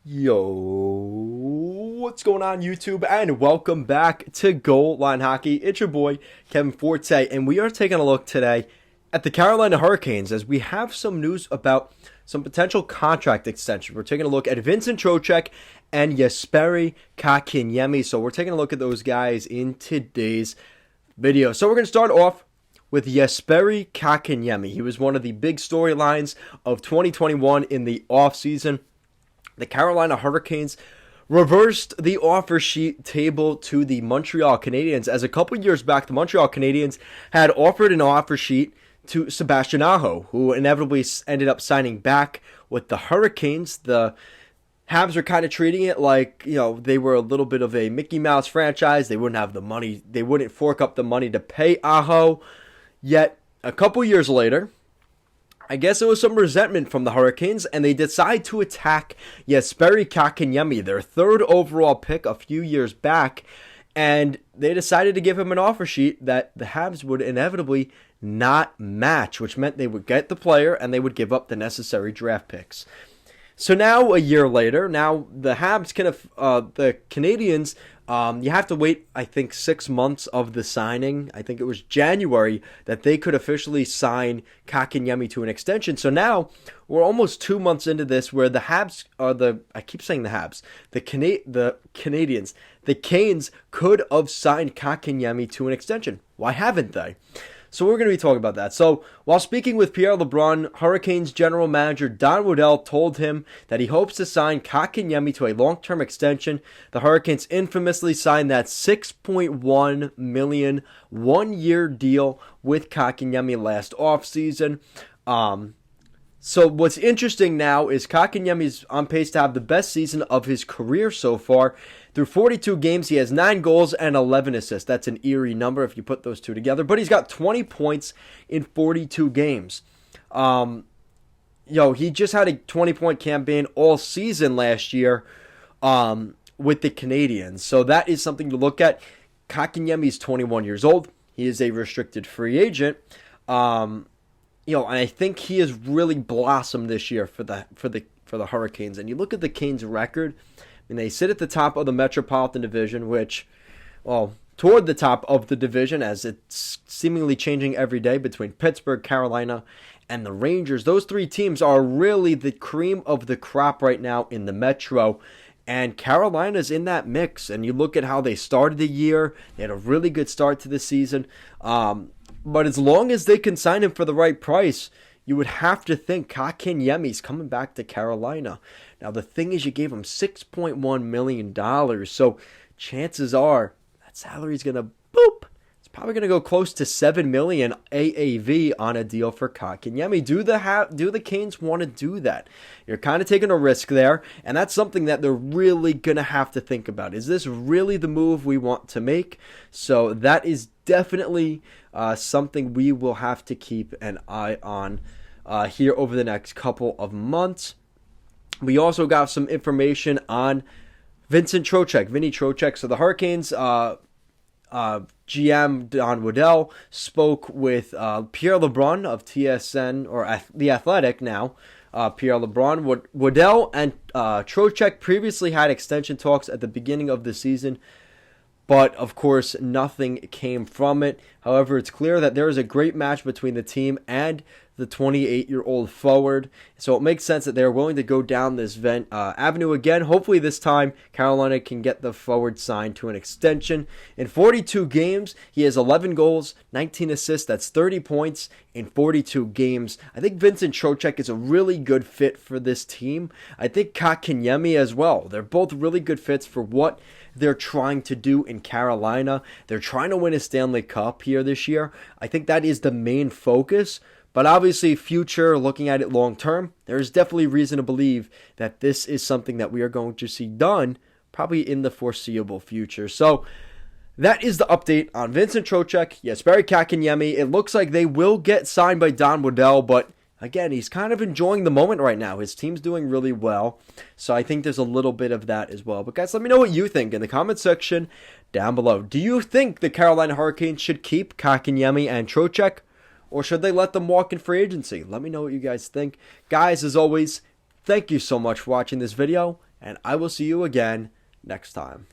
Yo, what's going on YouTube? And welcome back to Goal Line Hockey. It's your boy, Kevin Forte, and we are taking a look today at the Carolina Hurricanes as we have some news about some potential contract extension. We're taking a look at Vincent Trocheck and Jesperi Kotkaniemi. So we're taking a look at those guys in today's video. So we're going to start off with Jesperi Kotkaniemi. He was one of the big storylines of 2021 in the offseason. The Carolina Hurricanes reversed the offer sheet table to the Montreal Canadiens, as a couple years back the Montreal Canadiens had offered an offer sheet to Sebastian Aho, who inevitably ended up signing back with the Hurricanes. The Habs were kind of treating it like, they were a little bit of a Mickey Mouse franchise. They wouldn't have the money. They wouldn't fork up the money to pay Aho. Yet, a couple years later, I guess it was some resentment from the Hurricanes, and they decide to attack Jesperi Kotkaniemi, their third overall pick a few years back, and they decided to give him an offer sheet that the Habs would inevitably not match, which meant they would get the player and they would give up the necessary draft picks. So now, a year later, now the Habs the Canadiens, you have to wait, I think, 6 months of the signing. I think it was January that they could officially sign Kotkaniemi to an extension. So now we're almost 2 months into this, where the Habs, I keep saying the Habs, the Canadiens, the Canes could have signed Kotkaniemi to an extension. Why haven't they? So we're going to be talking about that. So while speaking with Pierre LeBrun, Hurricanes general manager Don Waddell told him that he hopes to sign Kotkaniemi to a long-term extension. The Hurricanes infamously signed that $6.1 million one-year deal with Kotkaniemi last offseason. So what's interesting now is Kotkaniemi's on pace to have the best season of his career so far. Through 42 games, he has 9 goals and 11 assists. That's an eerie number if you put those two together. But he's got 20 points in 42 games. He just had a 20-point campaign all season last year with the Canadiens. So that is something to look at. Kotkaniemi is 21 years old. He is a restricted free agent. And I think he has really blossomed this year for the Hurricanes. And you look at the Canes' record. I mean, they sit at the top of the Metropolitan Division, toward the top of the division, as it's seemingly changing every day between Pittsburgh, Carolina, and the Rangers. Those three teams are really the cream of the crop right now in the Metro. And Carolina's in that mix. And you look at how they started the year. They had a really good start to the season. But as long as they can sign him for the right price, you would have to think Kotkaniemi's coming back to Carolina. Now, the thing is, you gave him $6.1 million, so chances are that salary's going to It's probably going to go close to $7 million AAV on a deal for Kotkaniemi. Do the Canes want to do that? You're kind of taking a risk there, and that's something that they're really going to have to think about. Is this really the move we want to make? So that is definitely something we will have to keep an eye on here over the next couple of months. We also got some information on Vincent Trocheck, Vinny Trocheck. So the Hurricanes GM Don Waddell spoke with Pierre LeBrun of TSN, or The Athletic now. Pierre LeBrun. Waddell and Trocheck previously had extension talks at the beginning of the season, but of course nothing came from it. However, it's clear that there is a great match between the team and the 28-year-old forward. So it makes sense that they're willing to go down this avenue again. Hopefully this time Carolina can get the forward signed to an extension. In 42 games, he has 11 goals, 19 assists. That's 30 points in 42 games. I think Vincent Trocheck is a really good fit for this team. I think Kotkaniemi as well. They're both really good fits for what they're trying to do in Carolina. They're trying to win a Stanley Cup here this year. I think that is the main focus. But obviously, future, looking at it long term, there is definitely reason to believe that this is something that we are going to see done probably in the foreseeable future. So that is the update on Vincent Trocheck, Jesperi Kotkaniemi. It looks like they will get signed by Don Waddell, but again, he's kind of enjoying the moment right now. His team's doing really well, so I think there's a little bit of that as well. But guys, let me know what you think in the comment section down below. Do you think the Carolina Hurricanes should keep Kotkaniemi and Trocheck, or should they let them walk in free agency? Let me know what you guys think. Guys, as always, thank you so much for watching this video, and I will see you again next time.